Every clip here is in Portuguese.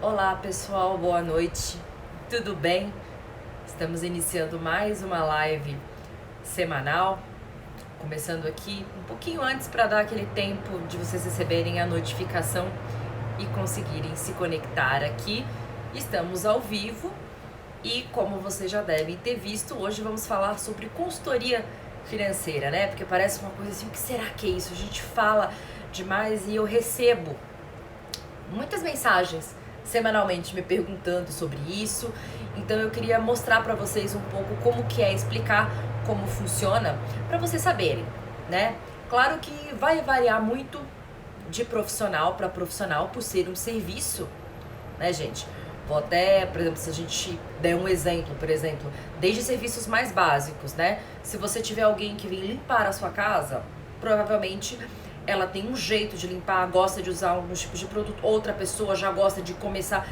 Olá pessoal, boa noite, tudo bem? Estamos iniciando mais uma live semanal, começando aqui um pouquinho antes para dar aquele tempo de vocês receberem a notificação e conseguirem se conectar aqui. Estamos ao vivo e, como vocês já devem ter visto, hoje vamos falar sobre consultoria financeira, né? Porque parece uma coisa assim, o que será que é isso? A gente fala demais e eu recebo muitas mensagens semanalmente me perguntando sobre isso, então eu queria mostrar para vocês um pouco como que é, explicar como funciona, para vocês saberem, né? Claro que vai variar muito de profissional para profissional por ser um serviço, né, gente? Vou até, por exemplo, se a gente der um exemplo, por exemplo, desde serviços mais básicos, né? Se você tiver alguém que vem limpar a sua casa, provavelmente ela tem um jeito de limpar, gosta de usar alguns tipos de produto, outra pessoa já gosta de começar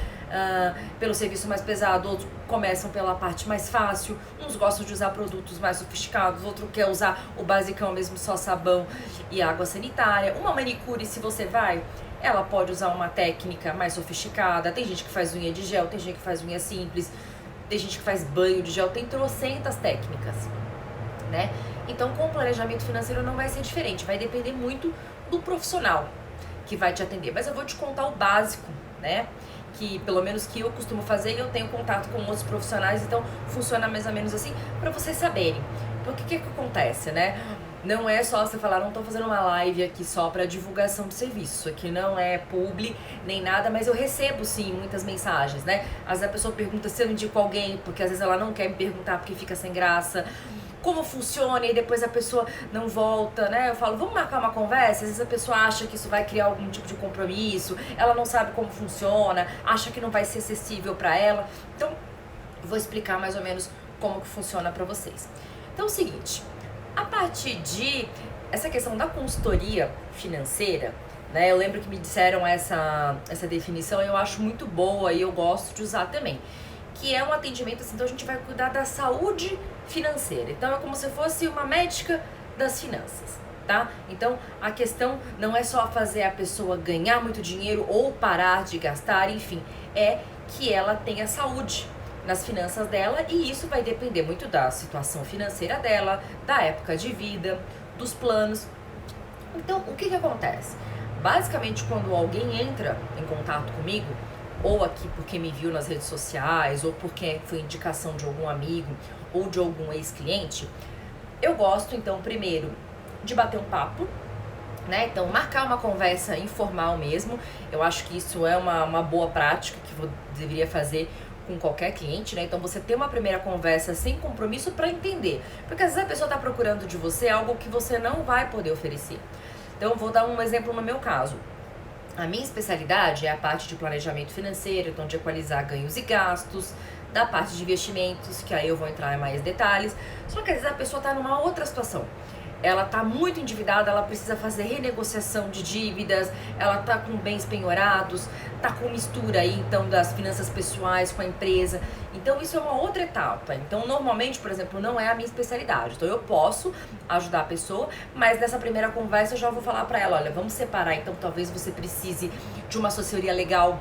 pelo serviço mais pesado, outros começam pela parte mais fácil, uns gostam de usar produtos mais sofisticados, outro quer usar o basicão mesmo, só sabão e água sanitária. Uma manicure, se você vai, ela pode usar uma técnica mais sofisticada, tem gente que faz unha de gel, tem gente que faz unha simples, tem gente que faz banho de gel, tem trocentas técnicas, né? Então, com o planejamento financeiro não vai ser diferente, vai depender muito do profissional que vai te atender. Mas eu vou te contar o básico, né? Que pelo menos que eu costumo fazer e eu tenho contato com outros profissionais, então funciona mais ou menos assim, para vocês saberem. Porque o que acontece, né? Não é só você falar, não tô fazendo uma live aqui só para divulgação de serviço, aqui não é publi nem nada, mas eu recebo sim muitas mensagens, né? Às vezes a pessoa pergunta se eu indico alguém, porque às vezes ela não quer me perguntar porque fica sem graça. Como funciona e depois a pessoa não volta, né? Eu falo, vamos marcar uma conversa? Às vezes a pessoa acha que isso vai criar algum tipo de compromisso, ela não sabe como funciona, acha que não vai ser acessível para ela. Então, vou explicar mais ou menos como que funciona para vocês. Então é o seguinte, a partir de essa questão da consultoria financeira, né? Eu lembro que me disseram essa definição e eu acho muito boa e eu gosto de usar também. Que é um atendimento assim, então a gente vai cuidar da saúde financeira. Então é como se fosse uma médica das finanças, tá? Então a questão não é só fazer a pessoa ganhar muito dinheiro ou parar de gastar, enfim, é que ela tenha saúde nas finanças dela e isso vai depender muito da situação financeira dela, da época de vida, dos planos. Então o que acontece? Basicamente quando alguém entra em contato comigo, ou aqui porque me viu nas redes sociais, ou porque foi indicação de algum amigo, ou de algum ex-cliente, eu gosto, então, primeiro, de bater um papo, né? Então, marcar uma conversa informal mesmo. Eu acho que isso é uma boa prática que eu deveria fazer com qualquer cliente, né? Então, você ter uma primeira conversa sem compromisso para entender. Porque às vezes a pessoa está procurando de você algo que você não vai poder oferecer. Então, eu vou dar um exemplo no meu caso. A minha especialidade é a parte de planejamento financeiro, então de equalizar ganhos e gastos, da parte de investimentos, que aí eu vou entrar em mais detalhes. Só que às vezes a pessoa está numa outra situação. Ela está muito endividada, ela precisa fazer renegociação de dívidas, ela está com bens penhorados, está com mistura aí então das finanças pessoais com a empresa. Então isso é uma outra etapa. Então normalmente, por exemplo, não é a minha especialidade. Então eu posso ajudar a pessoa, mas nessa primeira conversa eu já vou falar para ela, olha, vamos separar, então talvez você precise de uma assessoria legal,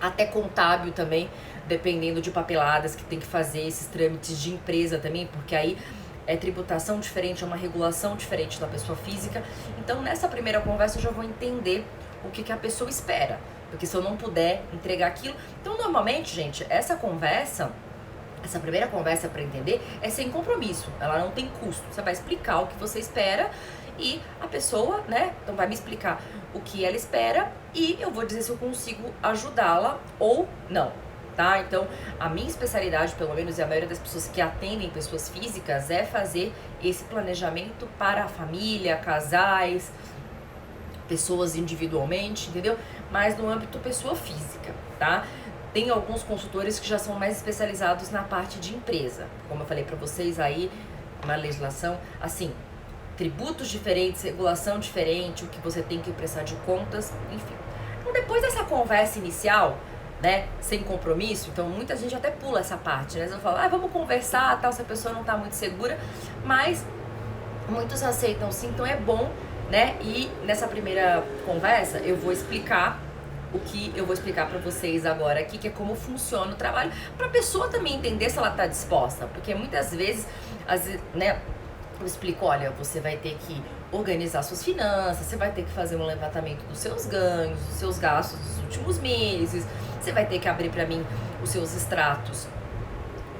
até contábil também, dependendo de papeladas que tem que fazer, esses trâmites de empresa também, porque aí é tributação diferente, é uma regulação diferente da pessoa física. Então, nessa primeira conversa, eu já vou entender o que a pessoa espera. Porque se eu não puder entregar aquilo... Então, normalmente, gente, essa primeira conversa para entender é sem compromisso. Ela não tem custo. Você vai explicar o que você espera e a pessoa, né, então vai me explicar o que ela espera e eu vou dizer se eu consigo ajudá-la ou não. Tá? Então, a minha especialidade, pelo menos, e a maioria das pessoas que atendem pessoas físicas, é fazer esse planejamento para a família, casais, pessoas individualmente, entendeu? Mas no âmbito pessoa física, tá? Tem alguns consultores que já são mais especializados na parte de empresa. Como eu falei para vocês aí, uma legislação, assim, tributos diferentes, regulação diferente, o que você tem que prestar de contas, enfim. Então, depois dessa conversa inicial, né, sem compromisso, então muita gente até pula essa parte, né? Eu falo, vamos conversar, tal, se a pessoa não tá muito segura, mas muitos aceitam sim, então é bom, né? E nessa primeira conversa eu vou explicar o que eu vou explicar para vocês agora aqui, que é como funciona o trabalho, para a pessoa também entender se ela está disposta, porque muitas vezes, né, eu explico, olha, você vai ter que organizar suas finanças, você vai ter que fazer um levantamento dos seus ganhos, dos seus gastos dos últimos meses, você vai ter que abrir para mim os seus extratos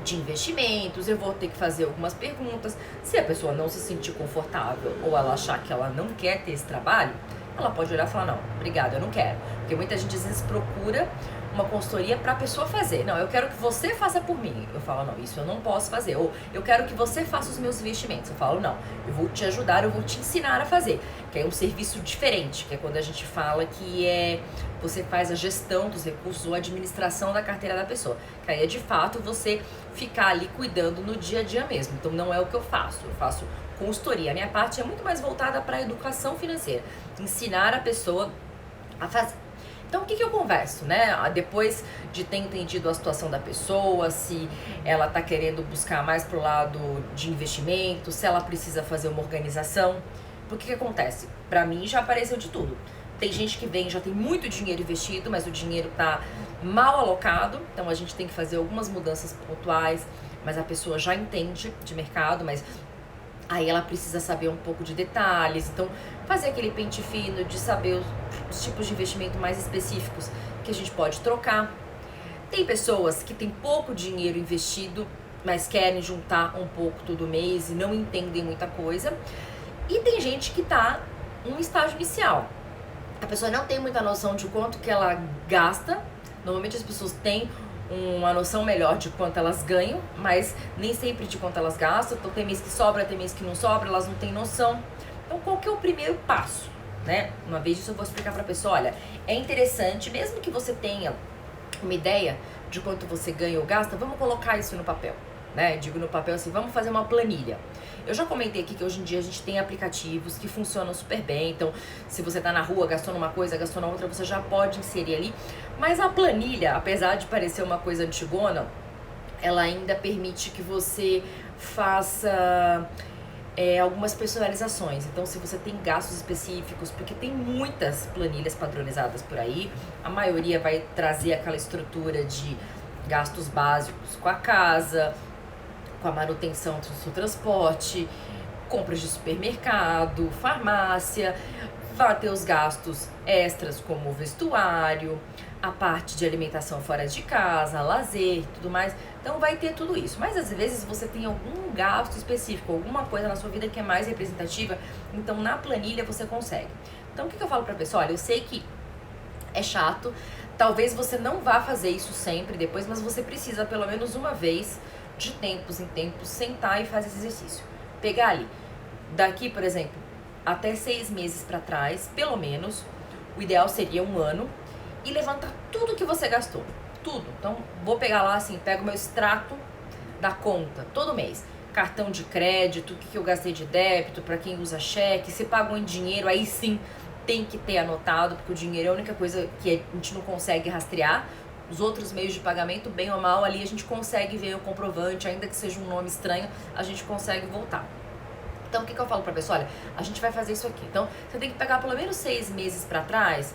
de investimentos, eu vou ter que fazer algumas perguntas. Se a pessoa não se sentir confortável ou ela achar que ela não quer ter esse trabalho, ela pode olhar e falar, não, obrigada, eu não quero. Porque muita gente às vezes procura uma consultoria para a pessoa fazer. Não, eu quero que você faça por mim. Eu falo, não, isso eu não posso fazer. Ou eu quero que você faça os meus investimentos. Eu falo, não, eu vou te ajudar, eu vou te ensinar a fazer. Que é um serviço diferente, que é quando a gente fala que você faz a gestão dos recursos ou a administração da carteira da pessoa. Que aí é de fato você ficar ali cuidando no dia a dia mesmo. Então não é o que eu faço consultoria. A minha parte é muito mais voltada para a educação financeira, ensinar a pessoa a fazer. Então, o que eu converso, né? Depois de ter entendido a situação da pessoa, se ela tá querendo buscar mais pro lado de investimento, se ela precisa fazer uma organização. Porque que acontece? Pra mim já apareceu de tudo. Tem gente que vem, já tem muito dinheiro investido, mas o dinheiro tá mal alocado. Então, a gente tem que fazer algumas mudanças pontuais, mas a pessoa já entende de mercado, mas aí ela precisa saber um pouco de detalhes, então fazer aquele pente fino de saber os tipos de investimento mais específicos que a gente pode trocar. Tem pessoas que têm pouco dinheiro investido, mas querem juntar um pouco todo mês e não entendem muita coisa. E tem gente que tá em estágio inicial. A pessoa não tem muita noção de quanto que ela gasta. Normalmente as pessoas têm uma noção melhor de quanto elas ganham, mas nem sempre de quanto elas gastam. Então tem mês que sobra, tem mês que não sobra, elas não têm noção. Então qual que é o primeiro passo, né? Uma vez isso eu vou explicar pra pessoa, olha, é interessante, mesmo que você tenha uma ideia de quanto você ganha ou gasta, vamos colocar isso no papel, né? Digo no papel assim, vamos fazer uma planilha. Eu já comentei aqui que hoje em dia a gente tem aplicativos que funcionam super bem, então se você tá na rua, gastou numa coisa, gastou na outra, você já pode inserir ali. Mas a planilha, apesar de parecer uma coisa antigona, ela ainda permite que você faça algumas personalizações. Então, se você tem gastos específicos, porque tem muitas planilhas padronizadas por aí, a maioria vai trazer aquela estrutura de gastos básicos com a casa, com a manutenção do seu transporte, compras de supermercado, farmácia, vai ter os gastos extras como vestuário, a parte de alimentação fora de casa, lazer, tudo mais. Então vai ter tudo isso. Mas às vezes você tem algum gasto específico, alguma coisa na sua vida que é mais representativa, então na planilha você consegue. Então o que eu falo pra pessoa? Olha, eu sei que é chato, talvez você não vá fazer isso sempre depois, mas você precisa pelo menos uma vez, de tempos em tempos, sentar e fazer esse exercício. Pegar ali, daqui, por exemplo, até 6 meses pra trás, pelo menos, o ideal seria 1 ano, e levantar tudo que você gastou, tudo. Então, vou pegar lá assim, pego meu extrato da conta, todo mês. Cartão de crédito, o que eu gastei de débito, para quem usa cheque, se pagou em dinheiro, aí sim tem que ter anotado, porque o dinheiro é a única coisa que a gente não consegue rastrear. Os outros meios de pagamento, bem ou mal, ali a gente consegue ver o comprovante, ainda que seja um nome estranho, a gente consegue voltar. Então, o que eu falo pra pessoa? Olha, a gente vai fazer isso aqui. Então, você tem que pegar pelo menos 6 meses pra trás,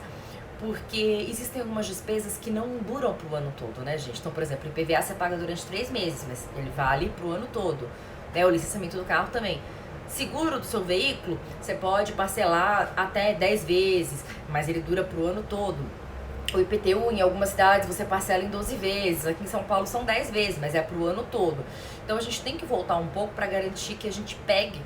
porque existem algumas despesas que não duram pro ano todo, né, gente? Então, por exemplo, o IPVA você paga durante 3 meses, mas ele vale pro ano todo, né? O licenciamento do carro também. Seguro do seu veículo, você pode parcelar até 10 vezes, mas ele dura pro ano todo. O IPTU, em algumas cidades, você parcela em 12 vezes. Aqui em São Paulo são 10 vezes, mas é pro ano todo. Então, a gente tem que voltar um pouco para garantir que a gente pegue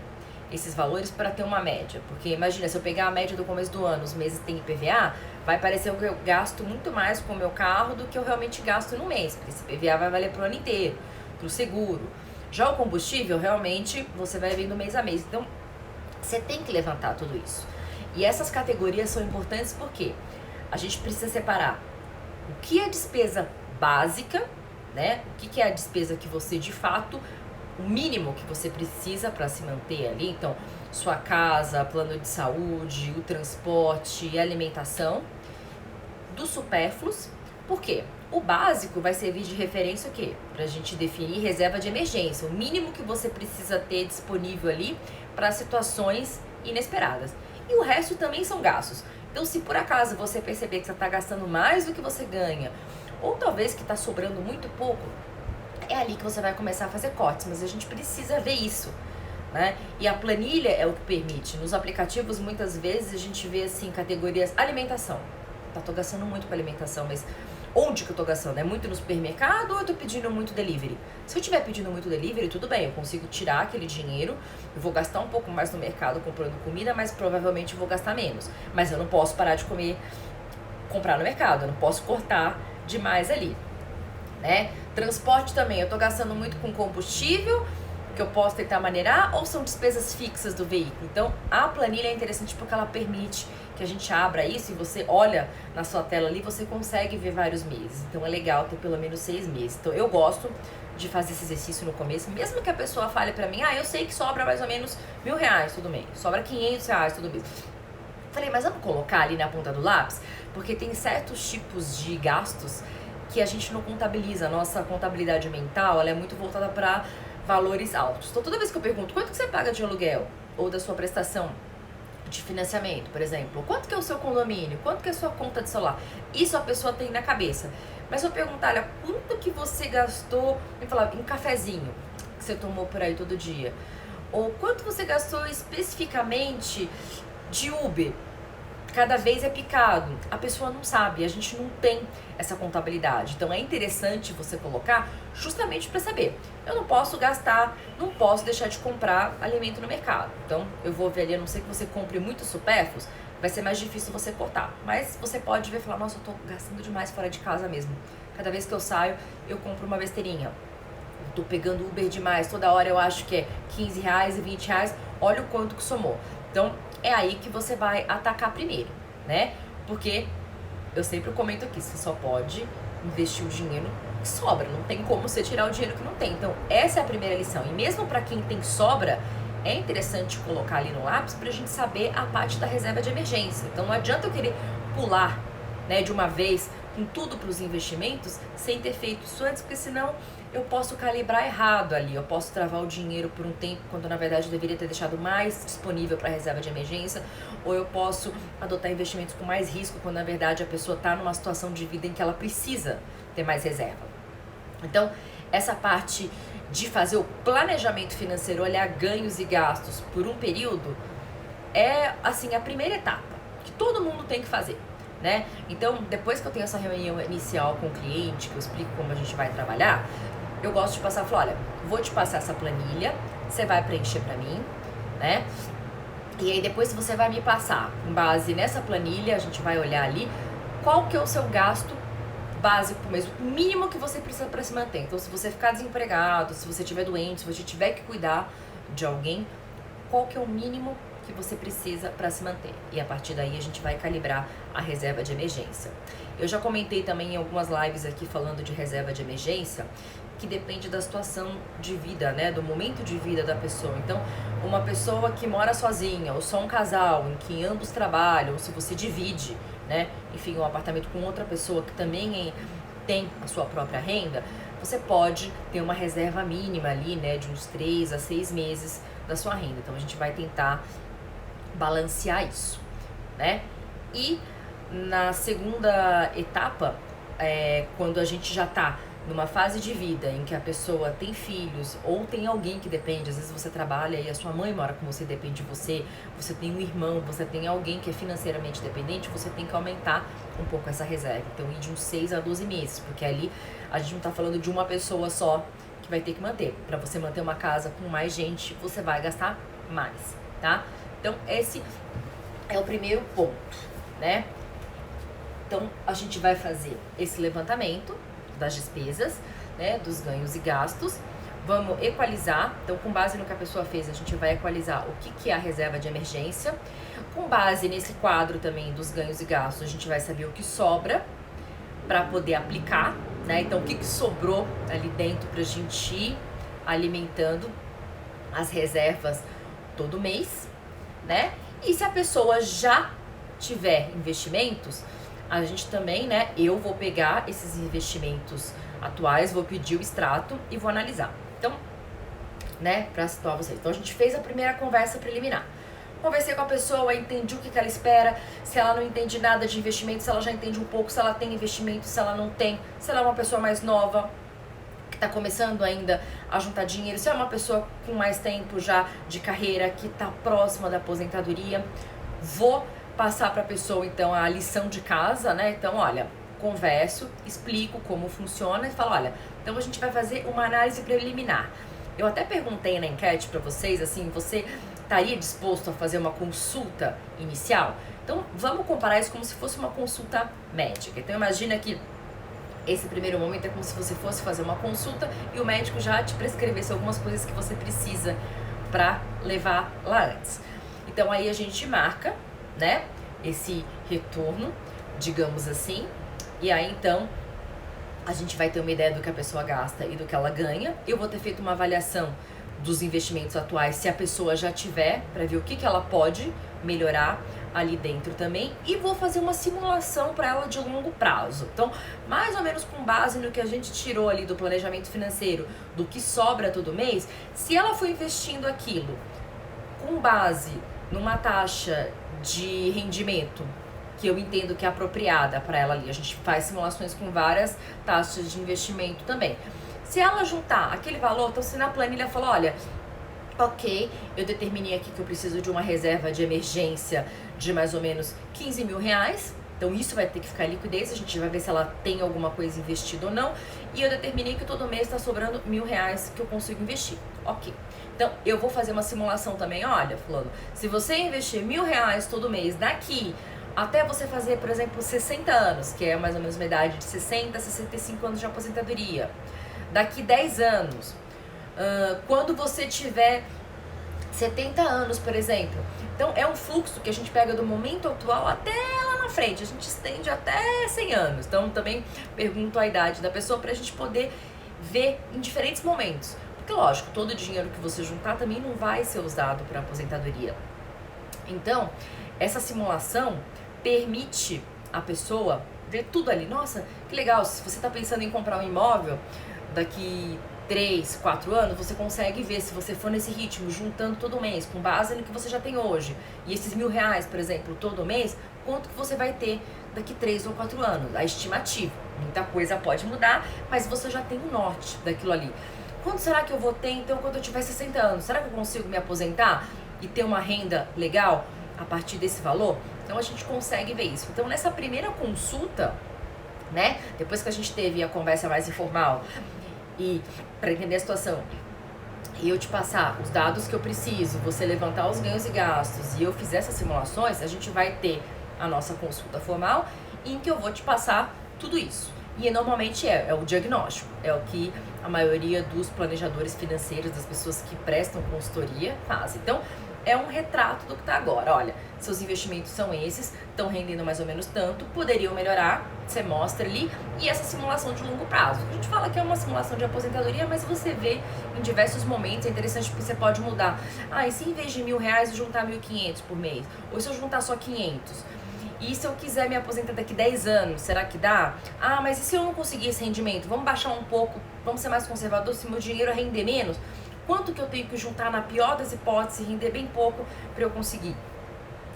esses valores para ter uma média. Porque, imagina, se eu pegar a média do começo do ano, os meses tem IPVA, vai parecer que eu gasto muito mais com o meu carro do que eu realmente gasto no mês. Porque esse IPVA vai valer pro ano inteiro, pro seguro. Já o combustível, realmente, você vai vendo mês a mês. Então, você tem que levantar tudo isso. E essas categorias são importantes porque a gente precisa separar o que é despesa básica, né? O que é a despesa que você, de fato, o mínimo que você precisa para se manter ali. Então, sua casa, plano de saúde, o transporte e a alimentação. Dos supérfluos. Por quê? O básico vai servir de referência o quê? Pra gente definir reserva de emergência. O mínimo que você precisa ter disponível ali para situações inesperadas. E o resto também são gastos. Então, se por acaso você perceber que você está gastando mais do que você ganha, ou talvez que está sobrando muito pouco, é ali que você vai começar a fazer cortes, mas a gente precisa ver isso, né? E a planilha é o que permite. Nos aplicativos, muitas vezes, a gente vê, assim, categorias alimentação. Tô gastando muito com alimentação, mas onde que eu tô gastando? É muito no supermercado ou eu tô pedindo muito delivery? Se eu estiver pedindo muito delivery, tudo bem, eu consigo tirar aquele dinheiro, eu vou gastar um pouco mais no mercado comprando comida, mas provavelmente eu vou gastar menos. Mas eu não posso parar de comprar no mercado, eu não posso cortar demais ali, né? Transporte também, eu tô gastando muito com combustível, que eu posso tentar maneirar, ou são despesas fixas do veículo? Então, a planilha é interessante porque ela permite que a gente abra isso e você olha na sua tela ali, você consegue ver vários meses. Então, é legal ter pelo menos 6 meses. Então, eu gosto de fazer esse exercício no começo, mesmo que a pessoa fale pra mim, eu sei que sobra mais ou menos R$1.000 todo mês, sobra R$500 todo mês. Falei, mas vamos colocar ali na ponta do lápis? Porque tem certos tipos de gastos que a gente não contabiliza. A nossa contabilidade mental, ela é muito voltada para valores altos. Então, toda vez que eu pergunto quanto que você paga de aluguel ou da sua prestação de financiamento, por exemplo, quanto que é o seu condomínio, quanto que é a sua conta de celular, isso a pessoa tem na cabeça. Mas se eu perguntar, olha, quanto que você gastou em cafezinho que você tomou por aí todo dia? Ou quanto você gastou especificamente de Uber? Cada vez é picado. A pessoa não sabe, a gente não tem essa contabilidade. Então é interessante você colocar justamente para saber. Eu não posso gastar, não posso deixar de comprar alimento no mercado. Então eu vou ver ali, a não ser que você compre muito supérfluos, vai ser mais difícil você cortar. Mas você pode ver e falar, nossa, eu tô gastando demais fora de casa mesmo. Cada vez que eu saio, eu compro uma besteirinha. Eu tô pegando Uber demais, toda hora eu acho que é R$15 e R$20. Olha o quanto que somou. Então, é aí que você vai atacar primeiro, né? Porque eu sempre comento aqui, você só pode investir o dinheiro que sobra, não tem como você tirar o dinheiro que não tem. Então, essa é a primeira lição. E mesmo para quem tem sobra, é interessante colocar ali no lápis pra gente saber a parte da reserva de emergência. Então, não adianta eu querer pular, né, de uma vez com tudo para os investimentos sem ter feito isso antes, porque senão eu posso calibrar errado ali, eu posso travar o dinheiro por um tempo, quando na verdade eu deveria ter deixado mais disponível para reserva de emergência, ou eu posso adotar investimentos com mais risco, quando na verdade a pessoa está numa situação de vida em que ela precisa ter mais reserva. Então, essa parte de fazer o planejamento financeiro, olhar ganhos e gastos por um período, é assim a primeira etapa que todo mundo tem que fazer, né? Então, depois que eu tenho essa reunião inicial com o cliente, que eu explico como a gente vai trabalhar, eu gosto de passar e falar, olha, vou te passar essa planilha, você vai preencher pra mim, né? E aí depois você vai me passar, com base nessa planilha, a gente vai olhar ali, qual que é o seu gasto básico mesmo, o mínimo que você precisa para se manter. Então, se você ficar desempregado, se você estiver doente, se você tiver que cuidar de alguém, qual que é o mínimo que você precisa para se manter? E a partir daí a gente vai calibrar a reserva de emergência. Eu já comentei também em algumas lives aqui falando de reserva de emergência, que depende da situação de vida, né, do momento de vida da pessoa. Então, uma pessoa que mora sozinha, ou só um casal, em que ambos trabalham, ou se você divide, né, enfim, um apartamento com outra pessoa que também tem a sua própria renda, você pode ter uma reserva mínima ali, né, de uns 3 a 6 meses da sua renda. Então, a gente vai tentar balancear isso, né? E na segunda etapa, quando a gente já tá numa fase de vida em que a pessoa tem filhos ou tem alguém que depende, às vezes você trabalha e a sua mãe mora com você, depende de você, você tem um irmão, você tem alguém que é financeiramente dependente, você tem que aumentar um pouco essa reserva. Então, ir de uns 6 a 12 meses, porque ali a gente não tá falando de uma pessoa só que vai ter que manter. Para você manter uma casa com mais gente, você vai gastar mais, tá? Então, esse é o primeiro ponto, né? Então, a gente vai fazer esse levantamento das despesas, né, dos ganhos e gastos. Vamos equalizar. Então, com base no que a pessoa fez, a gente vai equalizar o que é a reserva de emergência. Com base nesse quadro também dos ganhos e gastos, a gente vai saber o que sobra para poder aplicar, né? Então, o que sobrou ali dentro para a gente ir alimentando as reservas todo mês, né? E se a pessoa já tiver investimentos, a gente também, né, eu vou pegar esses investimentos atuais, vou pedir o extrato e vou analisar. Então, né, para situar vocês. Então, a gente fez a primeira conversa preliminar. Conversei com a pessoa, entendi o que ela espera, se ela não entende nada de investimento, se ela já entende um pouco, se ela tem investimento, se ela não tem, se ela é uma pessoa mais nova, que está começando ainda a juntar dinheiro, se é uma pessoa com mais tempo já de carreira, que está próxima da aposentadoria. Vou passar para a pessoa, então, a lição de casa, né? Então, olha, converso, explico como funciona e falo, olha, então a gente vai fazer uma análise preliminar. Eu até perguntei na enquete para vocês, assim, você estaria disposto a fazer uma consulta inicial? Então, vamos comparar isso como se fosse uma consulta médica. Então, imagina que esse primeiro momento é como se você fosse fazer uma consulta e o médico já te prescrevesse algumas coisas que você precisa para levar lá antes. Então, aí a gente marca, né, esse retorno, digamos assim, e aí, então, a gente vai ter uma ideia do que a pessoa gasta e do que ela ganha. Eu vou ter feito uma avaliação dos investimentos atuais, se a pessoa já tiver, para ver o que ela pode melhorar ali dentro também, e vou fazer uma simulação para ela de longo prazo. Então, mais ou menos com base no que a gente tirou ali do planejamento financeiro, do que sobra todo mês, se ela for investindo aquilo com base numa taxa de rendimento que eu entendo que é apropriada para ela ali, a gente faz simulações com várias taxas de investimento também. Se ela juntar aquele valor, então se na planilha falou, olha, ok, eu determinei aqui que eu preciso de uma reserva de emergência de mais ou menos 15 mil reais, então isso vai ter que ficar em liquidez, a gente vai ver se ela tem alguma coisa investida ou não, e eu determinei que todo mês está sobrando R$1.000 que eu consigo investir, ok. Então eu vou fazer uma simulação também, olha, fulano, se você investir R$1.000 todo mês daqui até você fazer, por exemplo, 60 anos, que é mais ou menos uma idade de 60 a 65 anos de aposentadoria, daqui 10 anos, quando você tiver 70 anos, por exemplo. Então, é um fluxo que a gente pega do momento atual até lá na frente. A gente estende até 100 anos. Então, também pergunto a idade da pessoa para a gente poder ver em diferentes momentos. Porque, lógico, todo o dinheiro que você juntar também não vai ser usado para aposentadoria. Então, essa simulação permite a pessoa ver tudo ali. Nossa, que legal, se você está pensando em comprar um imóvel daqui 3, 4 anos, você consegue ver, se você for nesse ritmo, juntando todo mês, com base no que você já tem hoje, e esses R$1.000, por exemplo, todo mês, quanto que você vai ter daqui 3 ou 4 anos, a estimativa. Muita coisa pode mudar, mas você já tem um norte daquilo ali. Quanto será que eu vou ter, então, quando eu tiver 60 anos? Será que eu consigo me aposentar e ter uma renda legal a partir desse valor? Então, a gente consegue ver isso. Então, nessa primeira consulta, né, depois que a gente teve a conversa mais informal, e para entender a situação, e eu te passar os dados que eu preciso, você levantar os ganhos e gastos, e eu fizer essas simulações, a gente vai ter a nossa consulta formal, em que eu vou te passar tudo isso. E normalmente é o diagnóstico, é o que a maioria dos planejadores financeiros, das pessoas que prestam consultoria, fazem. Então, é um retrato do que está agora. Olha, seus investimentos são esses, estão rendendo mais ou menos tanto, poderiam melhorar, você mostra ali, e essa simulação de longo prazo. A gente fala que é uma simulação de aposentadoria, mas você vê em diversos momentos, é interessante porque você pode mudar. E se em vez de R$1.000 eu juntar 1.500 por mês? Ou se eu juntar só 500? E se eu quiser me aposentar daqui 10 anos, será que dá? Mas e se eu não conseguir esse rendimento? Vamos baixar um pouco, vamos ser mais conservador, se meu dinheiro render menos? Quanto que eu tenho que juntar na pior das hipóteses, render bem pouco para eu conseguir?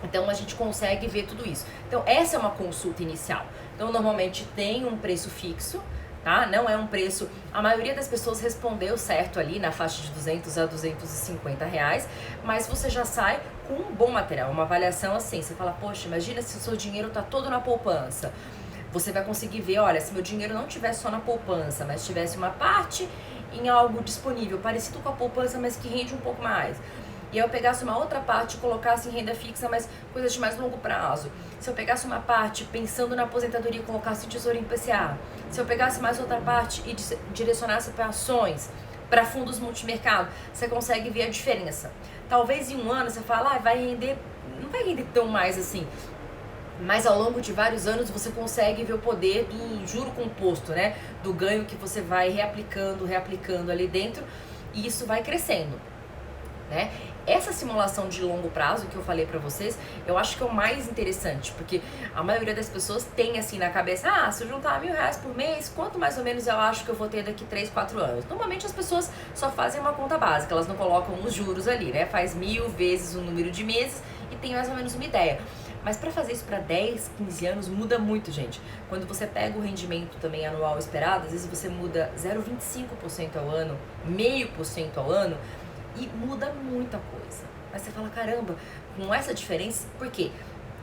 Então, a gente consegue ver tudo isso. Então, essa é uma consulta inicial. Então, normalmente tem um preço fixo, tá? Não é um preço... A maioria das pessoas respondeu certo ali na faixa de 200 a 250 reais, mas você já sai com um bom material, uma avaliação assim. Você fala, poxa, imagina se o seu dinheiro tá todo na poupança. Você vai conseguir ver, olha, se meu dinheiro não tivesse só na poupança, mas tivesse uma parte em algo disponível, parecido com a poupança, mas que rende um pouco mais. E eu pegasse uma outra parte e colocasse em renda fixa, mas coisas de mais longo prazo. Se eu pegasse uma parte pensando na aposentadoria e colocasse tesouro em IPCA. Se eu pegasse mais outra parte e direcionasse para ações, para fundos multimercado, você consegue ver a diferença. Talvez em um ano você fala, vai render, não vai render tão mais assim. Mas ao longo de vários anos você consegue ver o poder do juro composto, né? Do ganho que você vai reaplicando ali dentro, e isso vai crescendo. né? Essa simulação de longo prazo que eu falei pra vocês, eu acho que é o mais interessante, porque a maioria das pessoas tem assim na cabeça, se eu juntar R$1.000 por mês, quanto mais ou menos eu acho que eu vou ter daqui 3, 4 anos? Normalmente as pessoas só fazem uma conta básica, elas não colocam os juros ali, né? Faz 1.000 vezes o número de meses e tem mais ou menos uma ideia. Mas para fazer isso para 10, 15 anos muda muito, gente. Quando você pega o rendimento também anual esperado, às vezes você muda 0,25% ao ano, 0,5% ao ano, e muda muita coisa. Mas você fala, caramba, com essa diferença, por quê?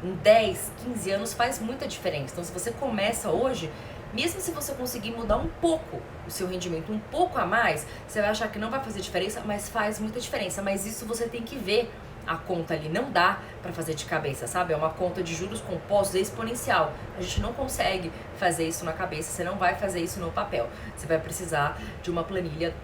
Em 10, 15 anos faz muita diferença. Então se você começa hoje, mesmo se você conseguir mudar um pouco o seu rendimento, um pouco a mais, você vai achar que não vai fazer diferença, mas faz muita diferença. Mas isso você tem que ver a conta ali, não dá pra fazer de cabeça, sabe? É uma conta de juros compostos exponencial. A gente não consegue fazer isso na cabeça, você não vai fazer isso no papel. Você vai precisar de uma planilha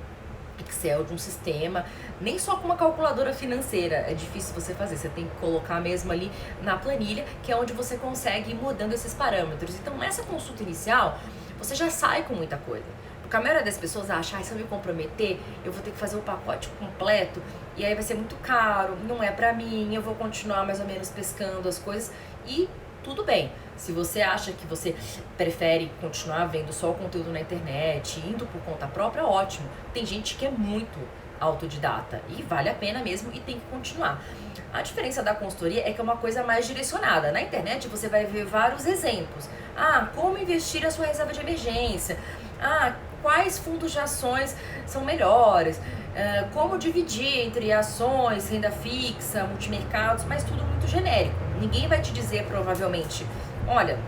Excel, de um sistema, nem só com uma calculadora financeira é difícil você fazer, você tem que colocar mesmo ali na planilha, que é onde você consegue ir mudando esses parâmetros. Então nessa consulta inicial, você já sai com muita coisa. Porque a maioria das pessoas acha, se eu me comprometer, eu vou ter que fazer o pacote completo, e aí vai ser muito caro, não é pra mim, eu vou continuar mais ou menos pescando as coisas, e tudo bem. Se você acha que você prefere continuar vendo só o conteúdo na internet, indo por conta própria, ótimo. Tem gente que é muito autodidata e vale a pena mesmo e tem que continuar. A diferença da consultoria é que é uma coisa mais direcionada. Na internet você vai ver vários exemplos. Como investir a sua reserva de emergência. Quais fundos de ações são melhores. Como dividir entre ações, renda fixa, multimercados, mas tudo muito genérico. Ninguém vai te dizer provavelmente, olha,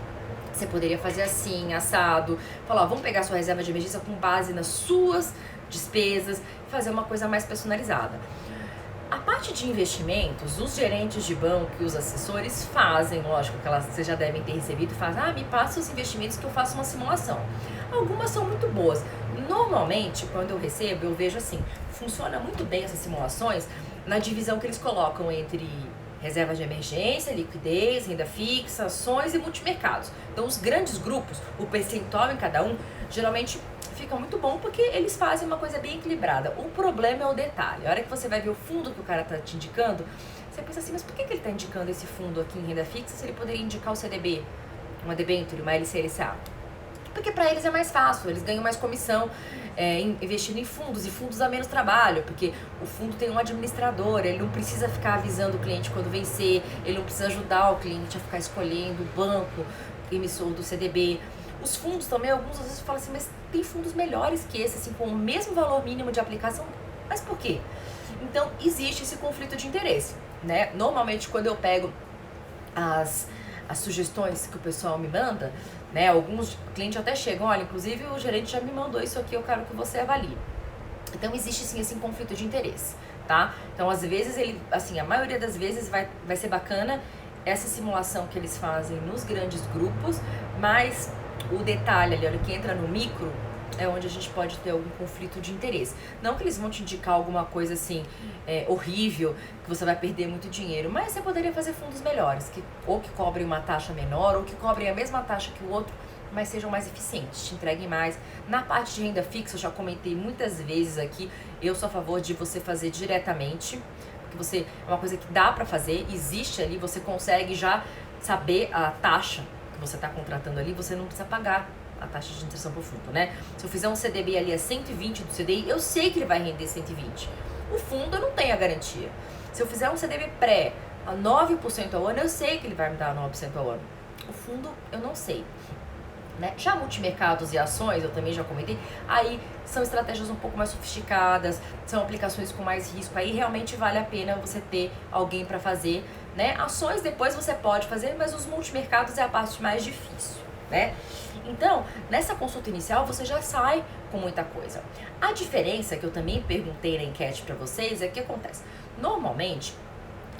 você poderia fazer assim, assado, falar, vamos pegar sua reserva de emergência com base nas suas despesas, fazer uma coisa mais personalizada. A parte de investimentos, os gerentes de banco e os assessores fazem, lógico que vocês já devem ter recebido, fazem, me passa os investimentos que eu faço uma simulação. Algumas são muito boas. Normalmente, quando eu recebo, eu vejo assim, funciona muito bem essas simulações na divisão que eles colocam entre reserva de emergência, liquidez, renda fixa, ações e multimercados. Então, os grandes grupos, o percentual em cada um, geralmente fica muito bom porque eles fazem uma coisa bem equilibrada. O problema é o detalhe. A hora que você vai ver o fundo que o cara tá te indicando, você pensa assim, mas por que ele tá indicando esse fundo aqui em renda fixa se ele poderia indicar o CDB, uma debênture, uma LCLCA? Porque para eles é mais fácil, eles ganham mais comissão investindo em fundos, e fundos dá menos trabalho, porque o fundo tem um administrador, ele não precisa ficar avisando o cliente quando vencer, ele não precisa ajudar o cliente a ficar escolhendo o banco emissor do CDB. Os fundos também, alguns às vezes falam assim, mas tem fundos melhores que esse, assim, com o mesmo valor mínimo de aplicação, mas por quê? Então existe esse conflito de interesse, né? Normalmente quando eu pego as sugestões que o pessoal me manda, né? Alguns clientes até chegam, olha, inclusive o gerente já me mandou isso aqui, eu quero que você avalie. Então existe sim esse conflito de interesse, tá? Então às vezes ele, assim, a maioria das vezes vai ser bacana essa simulação que eles fazem nos grandes grupos, mas o detalhe ali, olha, que entra no micro, é onde a gente pode ter algum conflito de interesse. Não que eles vão te indicar alguma coisa assim, horrível, que você vai perder muito dinheiro, mas você poderia fazer fundos melhores, ou que cobrem uma taxa menor, ou que cobrem a mesma taxa que o outro, mas sejam mais eficientes, te entreguem mais. Na parte de renda fixa, eu já comentei muitas vezes aqui, eu sou a favor de você fazer diretamente, porque é uma coisa que dá pra fazer, existe ali, você consegue já saber a taxa que você está contratando ali, você não precisa pagar a taxa de inserção por fundo, né? Se eu fizer um CDB ali a 120 do CDI, eu sei que ele vai render 120. O fundo eu não tenho a garantia. Se eu fizer um CDB pré a 9% ao ano, eu sei que ele vai me dar 9% ao ano. O fundo eu não sei, né? Já multimercados e ações, eu também já comentei, aí são estratégias um pouco mais sofisticadas, são aplicações com mais risco, aí realmente vale a pena você ter alguém para fazer, né? Ações depois você pode fazer, mas os multimercados é a parte mais difícil, né? Então, nessa consulta inicial, você já sai com muita coisa. A diferença que eu também perguntei na enquete para vocês é que acontece. Normalmente,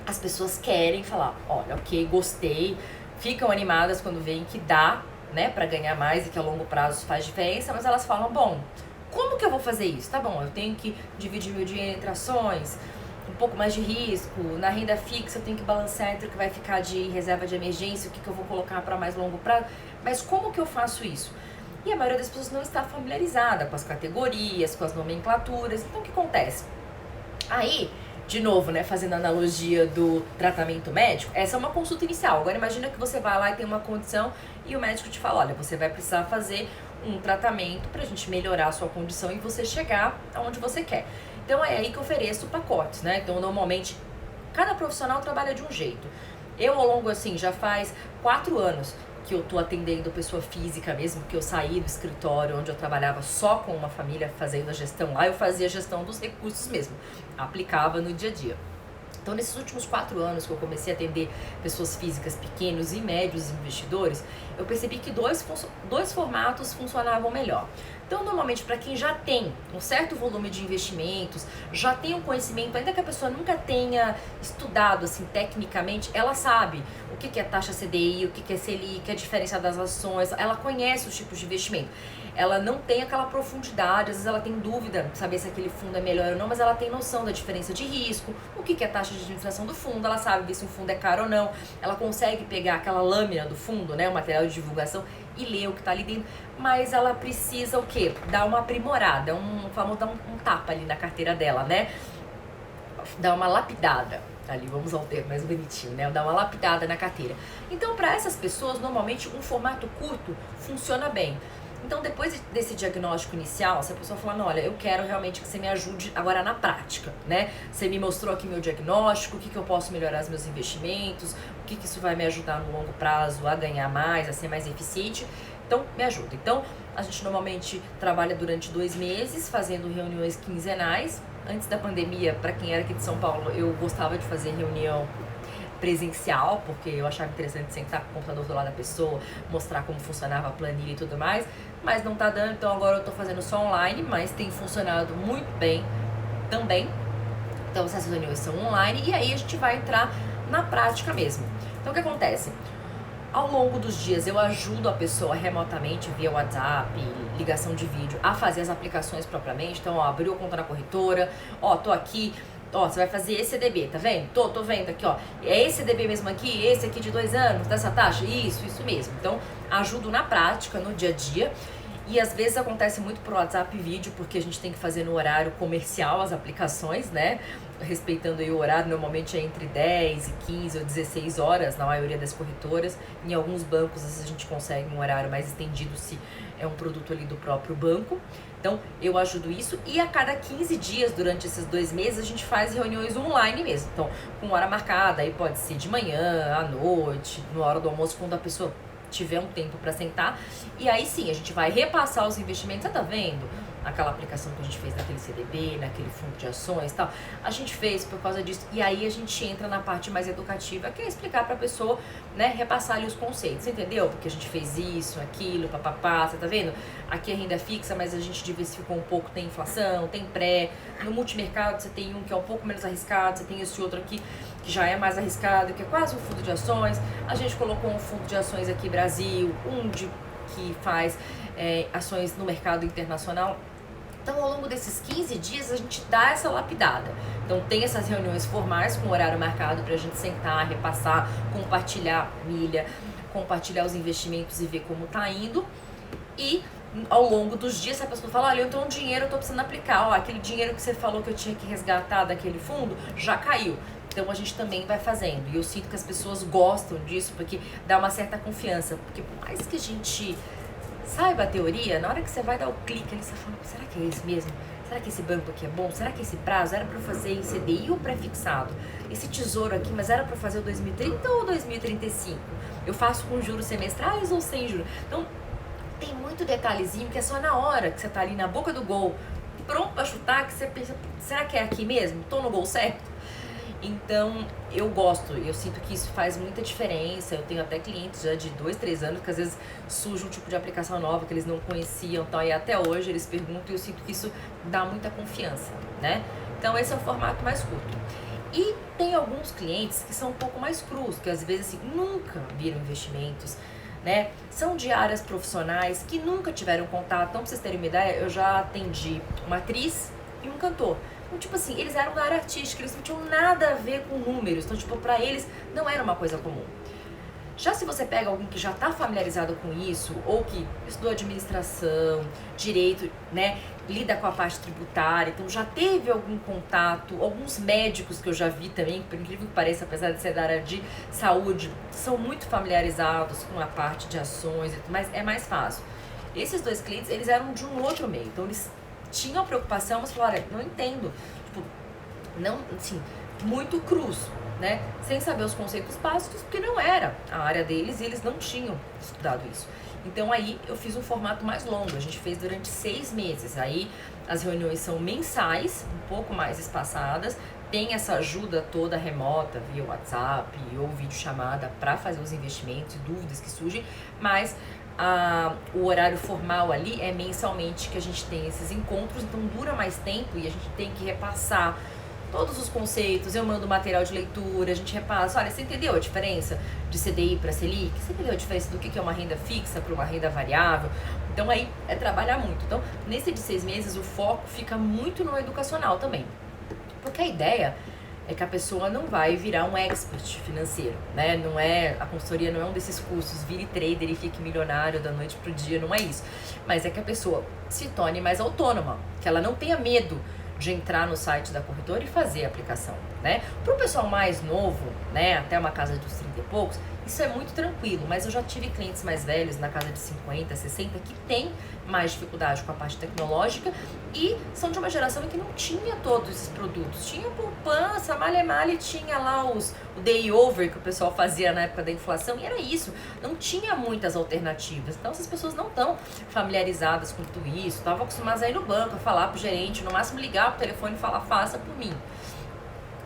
as pessoas querem falar, olha, ok, gostei, ficam animadas quando veem que dá, né, para ganhar mais e que a longo prazo faz diferença, mas elas falam, bom, como que eu vou fazer isso? Tá bom, eu tenho que dividir meu dinheiro entre ações, um pouco mais de risco, na renda fixa eu tenho que balancear entre o que vai ficar de reserva de emergência, o que eu vou colocar para mais longo prazo, mas como que eu faço isso? E a maioria das pessoas não está familiarizada com as categorias, com as nomenclaturas, então o que acontece? Aí De novo, né, fazendo a analogia do tratamento médico, essa é uma consulta inicial. Agora imagina que você vai lá e tem uma condição e o médico te fala, olha, você vai precisar fazer um tratamento pra gente melhorar a sua condição e você chegar aonde você quer. Então é aí que eu ofereço pacotes, né? Então normalmente cada profissional trabalha de um jeito. Eu ao longo, assim, já faz 4 anos que eu tô atendendo pessoa física mesmo, que eu saí do escritório onde eu trabalhava só com uma família fazendo a gestão lá, eu fazia a gestão dos recursos mesmo, aplicava no dia a dia. Então, nesses últimos 4 anos que eu comecei a atender pessoas físicas, pequenos e médios investidores, eu percebi que dois formatos funcionavam melhor. Então, normalmente, para quem já tem um certo volume de investimentos, já tem um conhecimento, ainda que a pessoa nunca tenha estudado assim tecnicamente, ela sabe o que é taxa CDI, o que é Selic, a diferença das ações, ela conhece os tipos de investimento. Ela não tem aquela profundidade, às vezes ela tem dúvida de saber se aquele fundo é melhor ou não, mas ela tem noção da diferença de risco, o que é a taxa de administração do fundo, ela sabe se um fundo é caro ou não, ela consegue pegar aquela lâmina do fundo, né, o material de divulgação, e ler o que está ali dentro, mas ela precisa o quê? Dar uma aprimorada, dar um tapa ali na carteira dela, né? Dar uma lapidada. Ali, vamos ao termo mais bonitinho, né? Dar uma lapidada na carteira. Então, para essas pessoas, normalmente um formato curto funciona bem. Então, depois desse diagnóstico inicial, se a pessoa falar, não, olha, eu quero realmente que você me ajude agora na prática, né? Você me mostrou aqui meu diagnóstico, o que eu posso melhorar os meus investimentos, o que isso vai me ajudar no longo prazo a ganhar mais, a ser mais eficiente. Então, me ajuda. Então, a gente normalmente trabalha durante 2 meses, fazendo reuniões quinzenais. Antes da pandemia, para quem era aqui de São Paulo, eu gostava de fazer reunião presencial, porque eu achava interessante sentar com o computador do lado da pessoa, mostrar como funcionava a planilha e tudo mais, mas não tá dando, então agora eu tô fazendo só online, mas tem funcionado muito bem também. Então essas reuniões são online e aí a gente vai entrar na prática mesmo. Então o que acontece? Ao longo dos dias eu ajudo a pessoa remotamente via WhatsApp, ligação de vídeo, a fazer as aplicações propriamente. Então, ó, abriu a conta na corretora, ó, tô aqui, ó, você vai fazer esse CDB, tá vendo? Tô vendo aqui, ó, é esse CDB mesmo aqui, esse aqui de 2 anos, dessa taxa? Isso mesmo. Então, ajudo na prática, no dia a dia. E às vezes acontece muito por WhatsApp e vídeo, porque a gente tem que fazer no horário comercial as aplicações, né? Respeitando aí o horário, normalmente é entre 10 e 15 ou 16 horas na maioria das corretoras. Em alguns bancos, às vezes a gente consegue um horário mais estendido se é um produto ali do próprio banco. Então, eu ajudo isso e a cada 15 dias, durante esses 2 meses, a gente faz reuniões online mesmo. Então, com hora marcada, aí pode ser de manhã, à noite, na hora do almoço, quando a pessoa tiver um tempo para sentar, e aí sim, a gente vai repassar os investimentos. Você tá vendo? Aquela aplicação que a gente fez naquele CDB, naquele fundo de ações e tal, a gente fez por causa disso, e aí a gente entra na parte mais educativa, que é explicar pra pessoa, né, repassar ali os conceitos, entendeu? Porque a gente fez isso, aquilo, papapá, você tá vendo? Aqui é renda fixa, mas a gente diversificou um pouco, tem inflação, tem pré, no multimercado você tem um que é um pouco menos arriscado, você tem esse outro aqui que já é mais arriscado, que é quase um fundo de ações, a gente colocou um fundo de ações aqui Brasil, que faz ações no mercado internacional. Então, ao longo desses 15 dias, a gente dá essa lapidada. Então, tem essas reuniões formais com horário marcado para a gente sentar, repassar, compartilhar milha, compartilhar os investimentos e ver como tá indo. E, ao longo dos dias, se a pessoa fala, olha, eu tenho um dinheiro, eu tô precisando aplicar. Ó, aquele dinheiro que você falou que eu tinha que resgatar daquele fundo, já caiu. Então, a gente também vai fazendo. E eu sinto que as pessoas gostam disso, porque dá uma certa confiança. Porque, por mais que a gente saiba a teoria, na hora que você vai dar o clique ali, você fala, será que é esse mesmo? Será que esse banco aqui é bom? Será que esse prazo era para fazer em CDI ou pré-fixado? Esse tesouro aqui, mas era para fazer o 2030 ou 2035? Eu faço com juros semestrais ou sem juros? Então, tem muito detalhezinho que é só na hora que você tá ali na boca do gol, pronto para chutar, que você pensa, será que é aqui mesmo? Tô no gol certo? Então, eu gosto, eu sinto que isso faz muita diferença. Eu tenho até clientes já de 2, 3 anos que às vezes surge um tipo de aplicação nova que eles não conheciam, tal, e até hoje eles perguntam e eu sinto que isso dá muita confiança, né? Então, esse é o formato mais curto. E tem alguns clientes que são um pouco mais crus, que às vezes assim, nunca viram investimentos, né? São de áreas profissionais que nunca tiveram contato. Então, pra vocês terem uma ideia, eu já atendi uma atriz e um cantor. Então, tipo assim, eles eram da área artística, eles não tinham nada a ver com números. Então, tipo, pra eles não era uma coisa comum. Já se você pega alguém que já está familiarizado com isso, ou que estudou administração, direito, né, lida com a parte tributária, então já teve algum contato, alguns médicos que eu já vi também, por incrível que pareça, apesar de ser da área de saúde, são muito familiarizados com a parte de ações, mas é mais fácil. Esses 2 clientes, eles eram de um outro meio, então eles tinham preocupação, mas falaram, não entendo, tipo, não, assim, muito cruz, né? Sem saber os conceitos básicos, porque não era a área deles e eles não tinham estudado isso. Então aí eu fiz um formato mais longo, a gente fez durante 6 meses. Aí as reuniões são mensais, um pouco mais espaçadas, tem essa ajuda toda remota via WhatsApp ou videochamada para fazer os investimentos e dúvidas que surgem, mas o horário formal ali é mensalmente que a gente tem esses encontros, então dura mais tempo e a gente tem que repassar todos os conceitos, eu mando material de leitura, a gente repassa, olha, você entendeu a diferença de CDI para Selic? Você entendeu a diferença do que é uma renda fixa para uma renda variável? Então aí é trabalhar muito. Então, nesse de 6 meses, o foco fica muito no educacional também. Porque a ideia é que a pessoa não vai virar um expert financeiro, né? Não é, a consultoria não é um desses cursos, vire trader e fique milionário da noite pro dia, não é isso. Mas é que a pessoa se torne mais autônoma, que ela não tenha medo de entrar no site da corretora e fazer a aplicação, né? Para o pessoal mais novo, né, até uma casa dos 30 e poucos, isso é muito tranquilo, mas eu já tive clientes mais velhos, na casa de 50, 60, que tem mais dificuldade com a parte tecnológica e são de uma geração em que não tinha todos esses produtos. Tinha poupança, malha tinha lá o day over que o pessoal fazia na época da inflação e era isso. Não tinha muitas alternativas. Então essas pessoas não estão familiarizadas com tudo isso, estavam acostumadas a ir no banco, a falar pro gerente, no máximo ligar pro telefone e falar, faça por mim.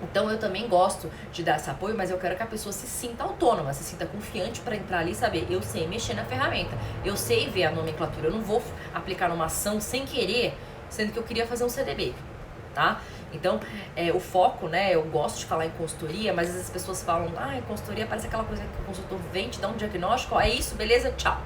Então eu também gosto de dar esse apoio, mas eu quero que a pessoa se sinta autônoma, se sinta confiante para entrar ali e saber, eu sei mexer na ferramenta, eu sei ver a nomenclatura, eu não vou aplicar numa ação sem querer, sendo que eu queria fazer um CDB, tá? Então, o foco, né, eu gosto de falar em consultoria, mas às vezes as pessoas falam, consultoria parece aquela coisa que o consultor vem, te dá um diagnóstico, é isso, beleza, tchau.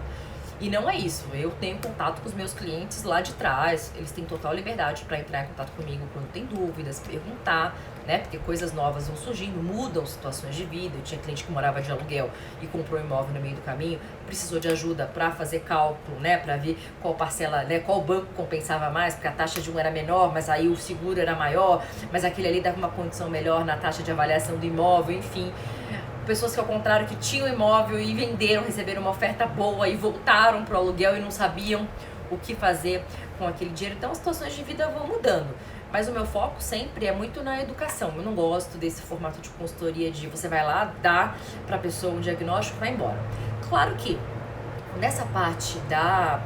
E não é isso, eu tenho contato com os meus clientes lá de trás, eles têm total liberdade para entrar em contato comigo quando tem dúvidas, perguntar, né? Porque coisas novas vão surgindo, mudam situações de vida. Eu tinha cliente que morava de aluguel e comprou um imóvel no meio do caminho, precisou de ajuda para fazer cálculo, né? Para ver qual parcela, né? Qual banco compensava mais, porque a taxa de um era menor, mas aí o seguro era maior, mas aquele ali dava uma condição melhor na taxa de avaliação do imóvel, enfim. Pessoas que ao contrário que tinham imóvel e venderam, receberam uma oferta boa e voltaram para o aluguel e não sabiam o que fazer com aquele dinheiro. Então as situações de vida vão mudando. Mas o meu foco sempre é muito na educação. Eu não gosto desse formato de consultoria de você vai lá, dá para a pessoa um diagnóstico e vai embora. Claro que nessa parte da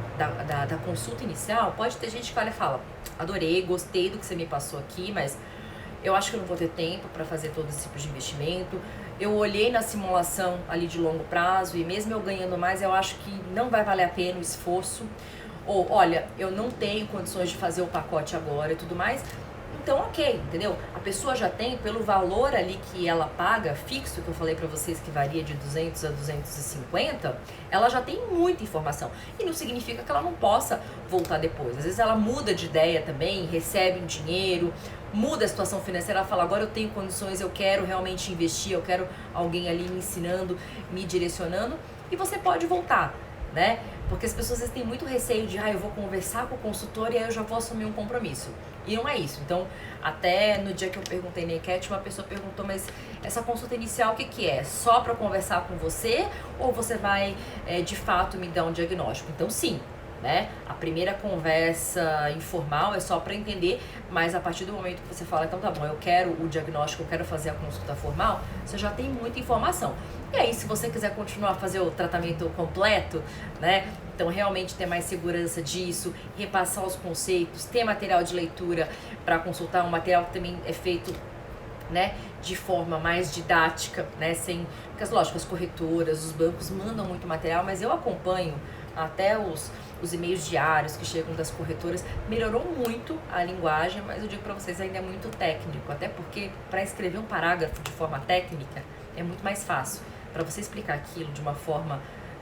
consulta inicial, pode ter gente que olha e fala, adorei, gostei do que você me passou aqui, mas eu acho que eu não vou ter tempo para fazer todo esse tipo de investimento. Eu olhei na simulação ali de longo prazo e mesmo eu ganhando mais, eu acho que não vai valer a pena o esforço. Ou, olha, eu não tenho condições de fazer o pacote agora e tudo mais. Então, ok, entendeu? A pessoa já tem, pelo valor ali que ela paga, fixo, que eu falei pra vocês que varia de 200 a 250, ela já tem muita informação. E não significa que ela não possa voltar depois. Às vezes ela muda de ideia também, recebe um dinheiro, muda a situação financeira, ela fala, agora eu tenho condições, eu quero realmente investir, eu quero alguém ali me ensinando, me direcionando, e você pode voltar, né? Porque as pessoas às vezes têm muito receio de, eu vou conversar com o consultor e aí eu já vou assumir um compromisso. E não é isso. Então, até no dia que eu perguntei na enquete, uma pessoa perguntou, mas essa consulta inicial o que é? Só para conversar com você ou você vai de fato me dar um diagnóstico? Então sim, né? A primeira conversa informal é só para entender, mas a partir do momento que você fala, então tá bom, eu quero o diagnóstico, eu quero fazer a consulta formal, você já tem muita informação. E aí, se você quiser continuar a fazer o tratamento completo, né? Então, realmente ter mais segurança disso, repassar os conceitos, ter material de leitura para consultar, um material que também é feito, né, de forma mais didática, né, sem... Porque, lógico, as corretoras, os bancos mandam muito material, mas eu acompanho até os e-mails diários que chegam das corretoras, melhorou muito a linguagem, mas eu digo para vocês, ainda é muito técnico, até porque para escrever um parágrafo de forma técnica é muito mais fácil. Para você explicar aquilo de uma forma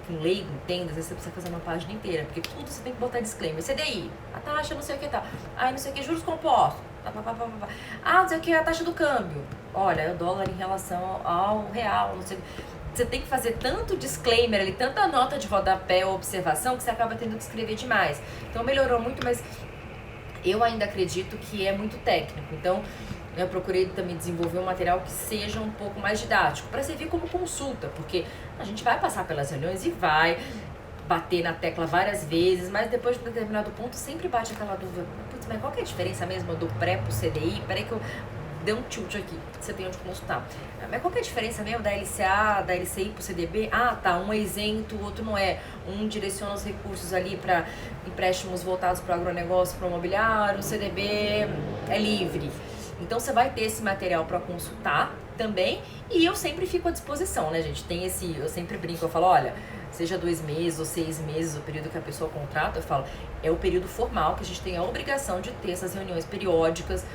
que um leigo entenda, às vezes você precisa fazer uma página inteira, porque tudo você tem que botar disclaimer, CDI, a taxa não sei o que tá, não sei o que, juros compostos, não sei o que, a taxa do câmbio, olha, o dólar em relação ao real, não sei o que. você tem que fazer tanto disclaimer ali, tanta nota de rodapé ou observação, que você acaba tendo que escrever demais. Então melhorou muito, mas eu ainda acredito que é muito técnico. Então eu procurei também desenvolver um material que seja um pouco mais didático, para servir como consulta, porque a gente vai passar pelas reuniões e vai bater na tecla várias vezes, mas depois de um determinado ponto sempre bate aquela dúvida: putz, mas qual que é a diferença mesmo do pré pro CDI? Peraí que eu dei um tilt aqui, você tem onde consultar. Mas qual que é a diferença mesmo da LCA, da LCI pro CDB? Ah, tá, um é isento, o outro não é. Um direciona os recursos ali para empréstimos voltados para o agronegócio, para o imobiliário, o CDB é livre. Então você vai ter esse material para consultar também, e eu sempre fico à disposição, né, gente? Tem esse, eu sempre brinco, eu falo, olha, seja 2 meses ou 6 meses o período que a pessoa contrata, eu falo, é o período formal que a gente tem a obrigação de ter essas reuniões periódicas.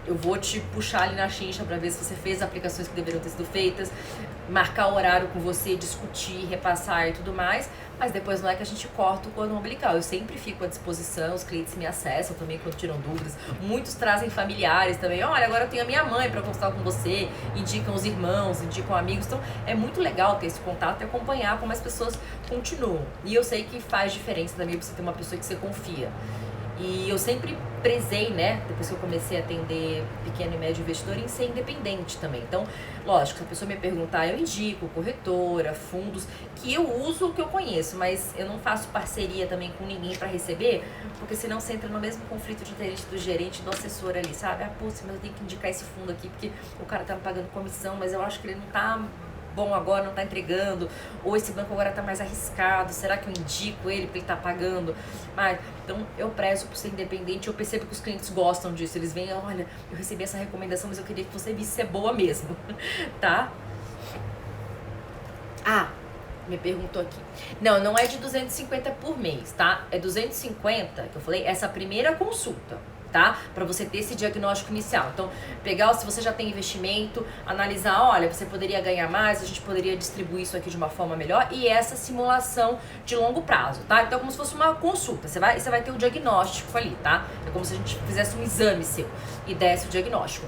Eu vou te puxar ali na chincha para ver se você fez as aplicações que deveriam ter sido feitas, marcar o horário com você, discutir, repassar e tudo mais, mas depois não é que a gente corta o cordão umbilical. Eu sempre fico à disposição, os clientes me acessam também quando tiram dúvidas. Muitos trazem familiares também. Olha, agora eu tenho a minha mãe para consultar com você, indicam os irmãos, indicam amigos. Então é muito legal ter esse contato e acompanhar como as pessoas continuam. E eu sei que faz diferença também você ter uma pessoa que você confia. E eu sempre prezei, né, depois que eu comecei a atender pequeno e médio investidor, em ser independente também. Então, lógico, se a pessoa me perguntar, eu indico corretora, fundos, que eu uso o que eu conheço, mas eu não faço parceria também com ninguém para receber, porque senão você entra no mesmo conflito de interesse do gerente e do assessor ali, sabe? Ah, putz, mas eu tenho que indicar esse fundo aqui, porque o cara tá me pagando comissão, mas eu acho que ele não tá bom agora, não tá entregando, ou esse banco agora tá mais arriscado, será que eu indico ele porque ele tá pagando? Mas, então eu prezo por ser independente, eu percebo que os clientes gostam disso, eles vêm, olha, eu recebi essa recomendação, mas eu queria que você visse se é boa mesmo, tá? Ah, me perguntou aqui. Não é de 250 por mês, tá? É 250, que eu falei, essa primeira consulta, tá? Para você ter esse diagnóstico inicial. Então, pegar se você já tem investimento, analisar, olha, você poderia ganhar mais, a gente poderia distribuir isso aqui de uma forma melhor, e essa simulação de longo prazo, tá? Então, é como se fosse uma consulta, você vai ter o diagnóstico ali, tá? É como se a gente fizesse um exame seu e desse o diagnóstico.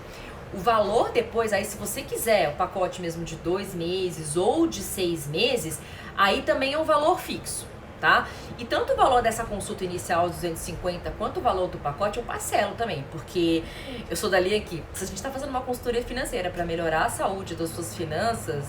O valor depois, aí se você quiser o pacote mesmo de 2 meses ou de 6 meses, aí também é um valor fixo, tá? E tanto o valor dessa consulta inicial de 250 quanto o valor do pacote eu parcelo também, porque eu sou da linha que se a gente está fazendo uma consultoria financeira para melhorar a saúde das suas finanças,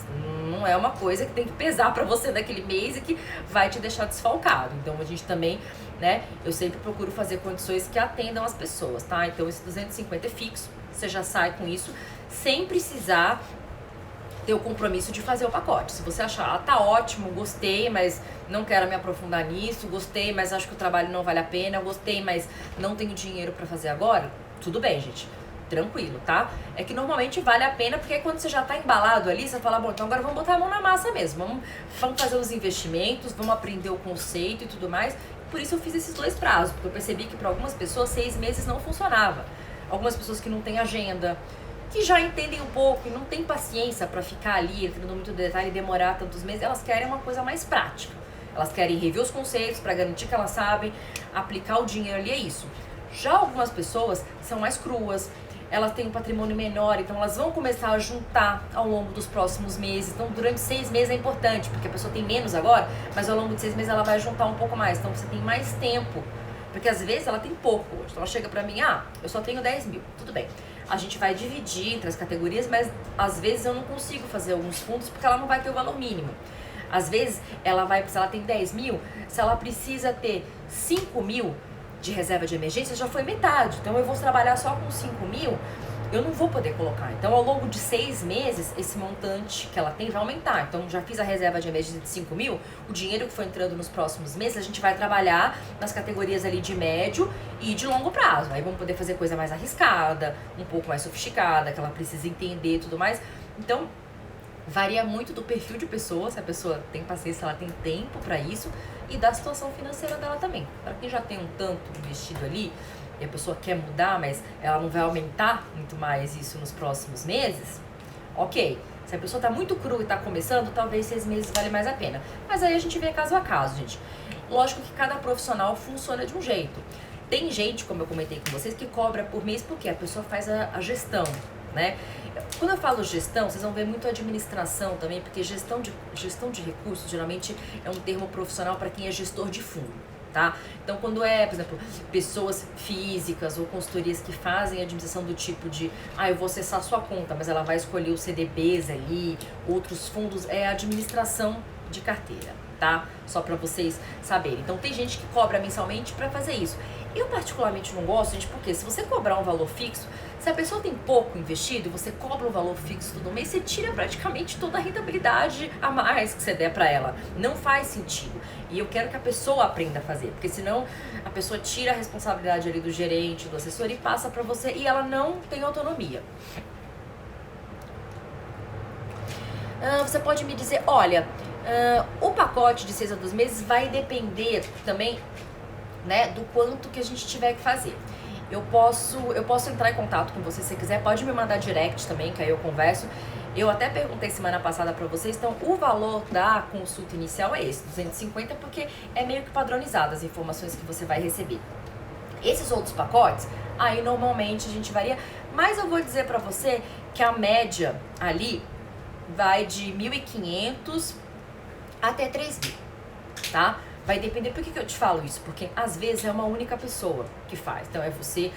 não é uma coisa que tem que pesar para você naquele mês e que vai te deixar desfalcado. Então a gente também, né, eu sempre procuro fazer condições que atendam as pessoas, tá? Então esse 250 é fixo, você já sai com isso sem precisar ter o compromisso de fazer o pacote. Se você achar, tá ótimo, gostei, mas não quero me aprofundar nisso, gostei, mas acho que o trabalho não vale a pena, gostei, mas não tenho dinheiro para fazer agora, tudo bem, gente. Tranquilo, tá? É que normalmente vale a pena, porque quando você já tá embalado ali, você fala, bom, então agora vamos botar a mão na massa mesmo, vamos fazer os investimentos, vamos aprender o conceito e tudo mais. Por isso eu fiz esses 2 prazos, porque eu percebi que para algumas pessoas 6 meses não funcionava. Algumas pessoas que não têm agenda, que já entendem um pouco e não tem paciência para ficar ali entrando muito detalhe e demorar tantos meses, elas querem uma coisa mais prática. Elas querem rever os conceitos para garantir que elas sabem aplicar o dinheiro ali, é isso. Já algumas pessoas são mais cruas, elas têm um patrimônio menor, então elas vão começar a juntar ao longo dos próximos meses. Então durante 6 meses é importante, porque a pessoa tem menos agora, mas ao longo de 6 meses ela vai juntar um pouco mais, então você tem mais tempo. Porque às vezes ela tem pouco hoje. Então ela chega pra mim, eu só tenho 10 mil. Tudo bem. A gente vai dividir entre as categorias, mas às vezes eu não consigo fazer alguns fundos porque ela não vai ter o valor mínimo. Às vezes ela vai, se ela tem 10 mil, se ela precisa ter 5 mil de reserva de emergência, já foi metade. Então eu vou trabalhar só com 5 mil, eu não vou poder colocar. Então, ao longo de 6 meses, esse montante que ela tem vai aumentar. Então, já fiz a reserva de emergência de 5 mil, o dinheiro que for entrando nos próximos meses, a gente vai trabalhar nas categorias ali de médio e de longo prazo. Aí vamos poder fazer coisa mais arriscada, um pouco mais sofisticada, que ela precisa entender e tudo mais. Então, varia muito do perfil de pessoa, se a pessoa tem paciência, ela tem tempo para isso, e da situação financeira dela também. Para quem já tem um tanto investido ali, e a pessoa quer mudar, mas ela não vai aumentar muito mais isso nos próximos meses, ok. Se a pessoa tá muito crua e tá começando, talvez 6 meses vale mais a pena. Mas aí a gente vê caso a caso, gente. Lógico que cada profissional funciona de um jeito. Tem gente, como eu comentei com vocês, que cobra por mês porque a pessoa faz a gestão. né? Quando eu falo gestão, vocês vão ver muito administração também, porque gestão de recursos geralmente é um termo profissional para quem é gestor de fundo, tá? Então, quando é, por exemplo, pessoas físicas ou consultorias que fazem administração do tipo de, eu vou acessar a sua conta, mas ela vai escolher os CDBs ali, outros fundos, é administração de carteira, tá? Só para vocês saberem. Então, tem gente que cobra mensalmente para fazer isso. Eu particularmente não gosto, gente, porque se você cobrar um valor fixo, se a pessoa tem pouco investido, você cobra um valor fixo todo mês, você tira praticamente toda a rentabilidade a mais que você der para ela. Não faz sentido. E eu quero que a pessoa aprenda a fazer, porque senão a pessoa tira a responsabilidade ali do gerente, do assessor e passa para você e ela não tem autonomia. Você pode me dizer, olha, o pacote de 6 a 12 meses vai depender também, né, do quanto que a gente tiver que fazer. Eu posso entrar em contato com você se você quiser, pode me mandar direct também, que aí eu converso. Eu até perguntei semana passada pra vocês, então o valor da consulta inicial é esse, 250, porque é meio que padronizado as informações que você vai receber. Esses outros pacotes, aí normalmente a gente varia, mas eu vou dizer pra você que a média ali vai de 1.500 até 3.000, tá? Vai depender. Por que eu te falo isso? Porque às vezes é uma única pessoa que faz. Então é você,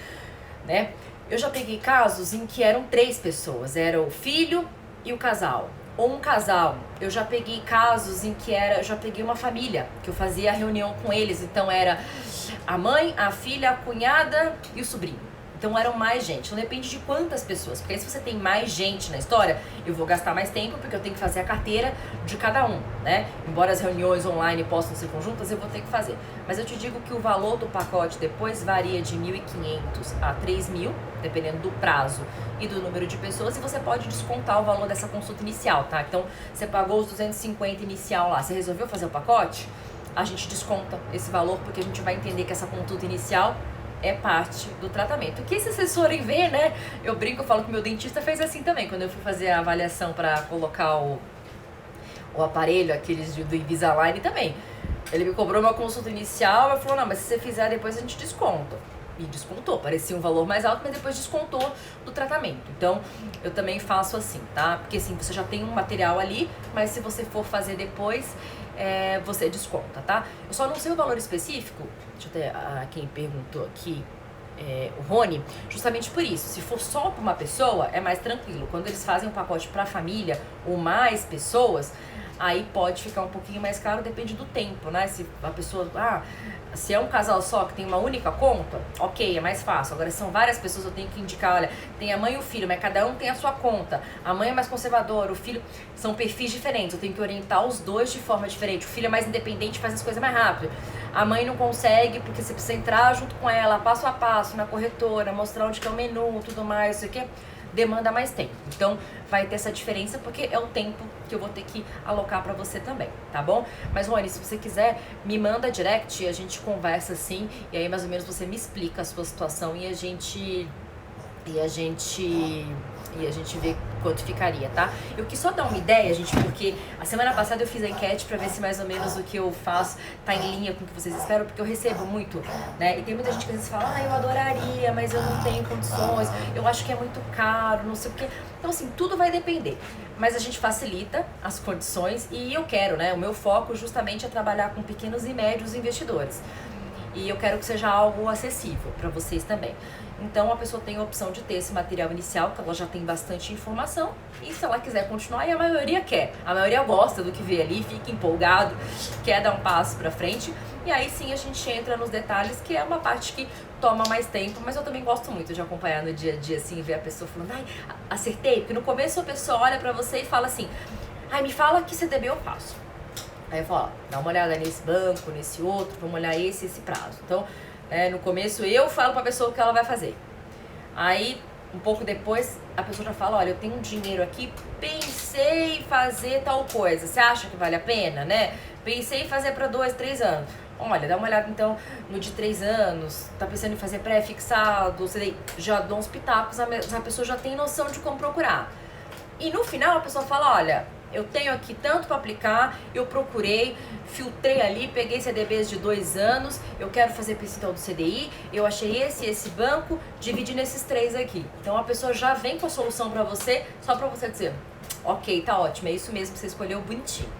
né? Eu já peguei casos em que eram 3 pessoas. Era o filho e o casal. Ou um casal. Eu já peguei casos em que eu já peguei uma família, que eu fazia a reunião com eles. Então era a mãe, a filha, a cunhada e o sobrinho. Então eram mais gente, então depende de quantas pessoas, porque aí se você tem mais gente na história, eu vou gastar mais tempo, porque eu tenho que fazer a carteira de cada um, né? Embora as reuniões online possam ser conjuntas, eu vou ter que fazer. Mas eu te digo que o valor do pacote depois varia de 1.500 a 3.000, dependendo do prazo e do número de pessoas, e você pode descontar o valor dessa consulta inicial, tá? Então, você pagou os 250 inicial lá, você resolveu fazer o pacote? A gente desconta esse valor, porque a gente vai entender que essa consulta inicial é parte do tratamento. Que se vocês forem ver, né? Eu brinco, eu falo que meu dentista fez assim também. Quando eu fui fazer a avaliação para colocar o aparelho, aqueles do Invisalign também. Ele me cobrou uma consulta inicial, eu falei, não, mas se você fizer depois a gente desconta. E descontou, parecia um valor mais alto, mas depois descontou do tratamento. Então, eu também faço assim, tá? Porque assim, você já tem um material ali, mas se você for fazer depois, você desconta, tá? Eu só não sei o valor específico, deixa eu até, quem perguntou aqui, o Rony, justamente por isso. Se for só para uma pessoa, é mais tranquilo. Quando eles fazem um pacote para a família ou mais pessoas, aí pode ficar um pouquinho mais caro, depende do tempo, né? Se a pessoa, se é um casal só que tem uma única conta, ok, é mais fácil. Agora, se são várias pessoas, eu tenho que indicar, olha, tem a mãe e o filho, mas cada um tem a sua conta. A mãe é mais conservadora, o filho, são perfis diferentes, eu tenho que orientar os dois de forma diferente. O filho é mais independente, faz as coisas mais rápido. A mãe não consegue, porque você precisa entrar junto com ela, passo a passo, na corretora, mostrar onde que é o menu, tudo mais, isso aqui demanda mais tempo. Então, vai ter essa diferença, porque é o tempo que eu vou ter que alocar pra você também, tá bom? Mas, Rony, se você quiser, me manda direct e a gente conversa assim, e aí mais ou menos você me explica a sua situação e a gente vê quanto ficaria, tá? Eu quis só dar uma ideia, gente, porque a semana passada eu fiz a enquete pra ver se mais ou menos o que eu faço tá em linha com o que vocês esperam, porque eu recebo muito, né? E tem muita gente que às vezes fala, eu adoraria, mas eu não tenho condições, eu acho que é muito caro, não sei o quê. Então, assim, tudo vai depender. Mas a gente facilita as condições e eu quero, né? O meu foco justamente é trabalhar com pequenos e médios investidores. E eu quero que seja algo acessível para vocês também. Então a pessoa tem a opção de ter esse material inicial, que ela já tem bastante informação, e se ela quiser continuar, e a maioria quer, a maioria gosta do que vê ali, fica empolgado, quer dar um passo para frente, e aí sim a gente entra nos detalhes, que é uma parte que toma mais tempo, mas eu também gosto muito de acompanhar no dia a dia, assim, ver a pessoa falando, acertei, porque no começo a pessoa olha para você e fala assim, me fala que CDB eu faço. Aí eu falo, dá uma olhada nesse banco, nesse outro, vamos olhar esse prazo. Então, no começo eu falo pra pessoa o que ela vai fazer. Aí, um pouco depois, a pessoa já fala, olha, eu tenho um dinheiro aqui, pensei em fazer tal coisa. Você acha que vale a pena, né? Pensei em fazer pra 2, 3 anos. Olha, dá uma olhada então no de 3 anos, tá pensando em fazer pré-fixado, já dou uns pitacos, a pessoa já tem noção de como procurar. E no final a pessoa fala, olha, eu tenho aqui tanto para aplicar, eu procurei, filtrei ali, peguei CDBs de 2 anos, eu quero fazer percentual do CDI, eu achei esse banco, dividi nesses 3 aqui. Então a pessoa já vem com a solução para você, só para você dizer, ok, tá ótimo, é isso mesmo que você escolheu, bonitinho.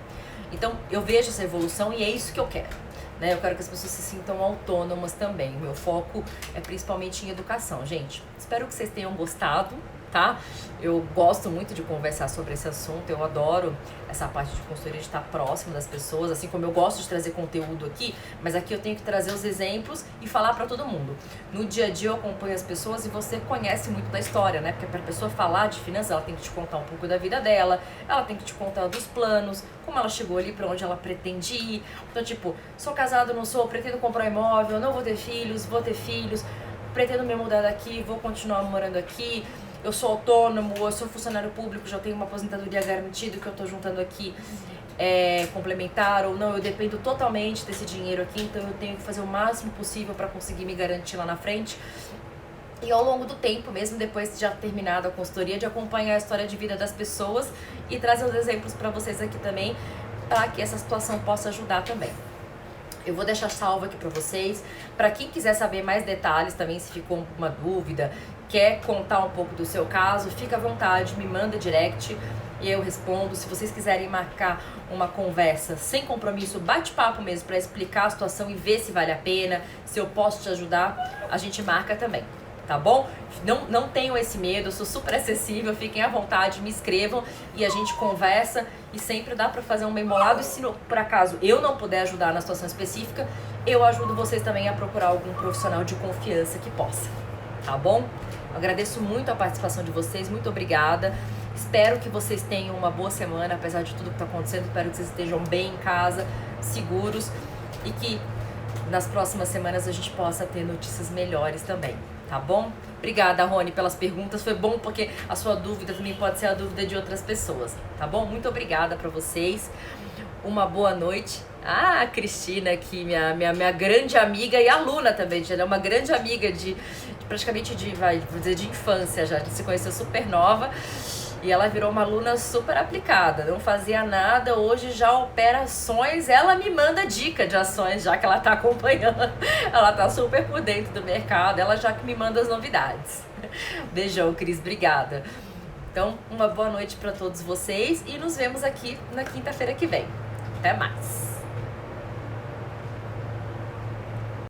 Então eu vejo essa evolução e é isso que eu quero. Né? Eu quero que as pessoas se sintam autônomas também. O meu foco é principalmente em educação, gente. Espero que vocês tenham gostado, tá? Eu gosto muito de conversar sobre esse assunto, eu adoro essa parte de consultoria, de estar próximo das pessoas, assim como eu gosto de trazer conteúdo aqui, mas aqui eu tenho que trazer os exemplos e falar para todo mundo. No dia a dia eu acompanho as pessoas e você conhece muito da história, né? Porque para a pessoa falar de finanças, ela tem que te contar um pouco da vida dela, ela tem que te contar dos planos, como ela chegou ali, para onde ela pretende ir. Então, tipo, sou casado, não sou, pretendo comprar um imóvel, não vou ter filhos, vou ter filhos, pretendo me mudar daqui, vou continuar morando aqui. Eu sou autônomo, eu sou funcionário público, já tenho uma aposentadoria garantida que eu estou juntando aqui complementar, ou não, eu dependo totalmente desse dinheiro aqui, então eu tenho que fazer o máximo possível para conseguir me garantir lá na frente. E ao longo do tempo, mesmo depois de já terminado a consultoria, de acompanhar a história de vida das pessoas e trazer os exemplos para vocês aqui também, para que essa situação possa ajudar também. Eu vou deixar salvo aqui para vocês. Para quem quiser saber mais detalhes também, se ficou uma dúvida, quer contar um pouco do seu caso, fica à vontade, me manda direct e eu respondo. Se vocês quiserem marcar uma conversa sem compromisso, bate-papo mesmo, para explicar a situação e ver se vale a pena, se eu posso te ajudar, a gente marca também. Tá bom? Não tenham esse medo, eu sou super acessível, fiquem à vontade, me escrevam e a gente conversa e sempre dá pra fazer um bem bolado. E se por acaso eu não puder ajudar na situação específica, eu ajudo vocês também a procurar algum profissional de confiança que possa, tá bom? Eu agradeço muito a participação de vocês, muito obrigada. Espero que vocês tenham uma boa semana, apesar de tudo que tá acontecendo. Espero que vocês estejam bem em casa, seguros e que nas próximas semanas a gente possa ter notícias melhores também. Tá bom? Obrigada, Rony, pelas perguntas. Foi bom porque a sua dúvida também pode ser a dúvida de outras pessoas. Tá bom? Muito obrigada pra vocês. Uma boa noite. Ah, a Cristina aqui, minha grande amiga e aluna também. Ela é uma grande amiga de praticamente vou dizer, de infância já. A gente se conheceu super nova. E ela virou uma aluna super aplicada, não fazia nada, hoje já opera ações, ela me manda dica de ações, já que ela tá acompanhando, ela tá super por dentro do mercado, ela já que me manda as novidades. Beijão, Cris, obrigada. Então, uma boa noite para todos vocês e nos vemos aqui na quinta-feira que vem. Até mais!